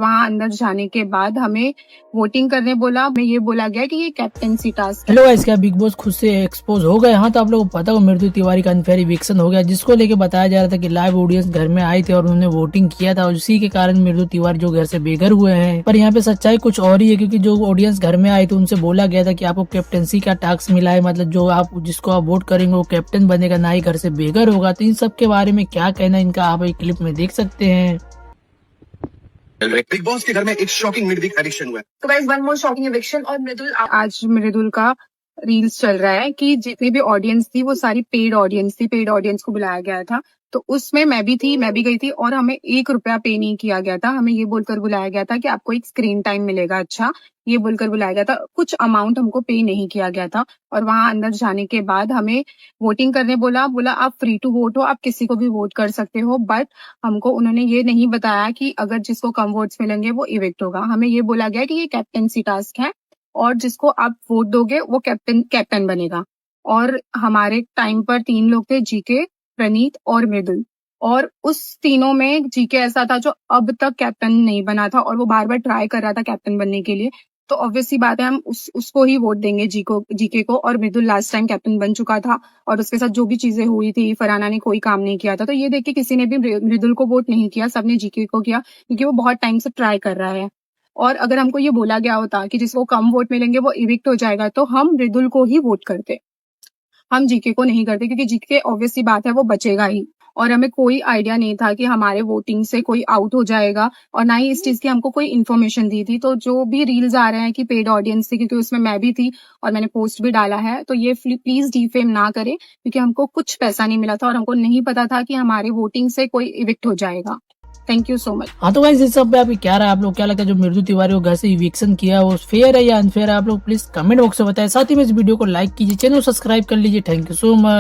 वहाँ अंदर जाने के बाद हमें वोटिंग करने बोला। हमें ये बोला गया कि ये कैप्टेंसी टास्क है। हेलो गाइस, क्या बिग बॉस खुद से एक्सपोज हो गए? हाँ, तो आप लोगों को पता हो मृदु तिवारी का अनफेयर इविक्शन हो गया, जिसको लेके बताया जा रहा था कि लाइव ऑडियंस घर में आए थे और उन्होंने वोटिंग किया था और उसी के कारण मृदु तिवारी जो घर से बेघर हुए हैं। पर यहाँ पे सच्चाई कुछ और ही है, क्योंकि जो ऑडियंस घर में आए थे उनसे बोला गया था कि आपको कैप्टेंसी का टास्क मिला है, मतलब जो आप जिसको आप वोट करेंगे वो कैप्टन बनेगा, ना ही घर से बेघर होगा। तो इन सब के बारे में क्या कहना है इनका, आप एक क्लिप में देख सकते हैं। बिग बॉस के घर में एक शॉकिंग मिड-वीक एविक्शन हुआ है। तो guys, one more shocking eviction. और मृदुल, आज मृदुल का रील्स चल रहा है कि जितनी भी ऑडियंस थी वो सारी पेड ऑडियंस थी। पेड ऑडियंस को बुलाया गया था, तो उसमें मैं भी थी, मैं भी गई थी और हमें 1 रुपया पे नहीं किया गया था। हमें ये बोलकर बुलाया गया था कि आपको एक स्क्रीन टाइम मिलेगा, अच्छा ये बोलकर बुलाया गया था। कुछ अमाउंट हमको पे नहीं किया गया था। और वहां अंदर जाने के बाद हमें वोटिंग करने बोला आप फ्री टू वोट हो, आप किसी को भी वोट कर सकते हो। बट हमको उन्होंने ये नहीं बताया कि अगर जिसको कम वोट्स मिलेंगे वो इविक्ट होगा। हमें ये बोला गया कि ये कैप्टेंसी टास्क है और जिसको आप वोट दोगे वो कैप्टन बनेगा। और हमारे टाइम पर 3 लोग थे, जीके, प्रणीत और मृदुल। और उस तीनों में जीके ऐसा था जो अब तक कैप्टन नहीं बना था और वो बार बार ट्राई कर रहा था कैप्टन बनने के लिए। तो ऑब्वियसली बात है, हम उसको ही वोट देंगे, जीके को। और मृदुल लास्ट टाइम कैप्टन बन चुका था और उसके साथ जो भी चीजें हुई थी, फरहाना ने कोई काम नहीं किया था। तो ये देख के किसी ने भी मृदुल को वोट नहीं किया, सबने जीके को किया, क्योंकि वो बहुत टाइम से ट्राई कर रहा है। और अगर हमको ये बोला गया होता कि जिसको कम वोट मिलेंगे वो इविक्ट हो जाएगा, तो हम मृदुल को ही वोट करते, हम जीके को नहीं करते, क्योंकि जीके ऑब्वियसली बात है वो बचेगा ही। और हमें कोई आइडिया नहीं था कि हमारे वोटिंग से कोई आउट हो जाएगा, और ना ही इस चीज की हमको कोई इन्फॉर्मेशन दी थी। तो जो भी रील्स आ रहे हैं कि पेड ऑडियंस थी, क्योंकि उसमें मैं भी थी और मैंने पोस्ट भी डाला है, तो ये प्लीज डिफेम ना करें, क्योंकि हमको कुछ पैसा नहीं मिला था और हमको नहीं पता था कि हमारे वोटिंग से कोई इविक्ट हो जाएगा। Thank you so much. हाँ, तो गाइस इस सब पे आपकी क्या राय, आप लोग क्या लगता है जो मृदु तिवारी को घर से इविक्शन किया वो फेयर है या अनफेयर है? आप लोग प्लीज कमेंट बॉक्स में बताएं। साथ ही में इस वीडियो को लाइक कीजिए, चैनल सब्सक्राइब कर लीजिए। Thank you so much.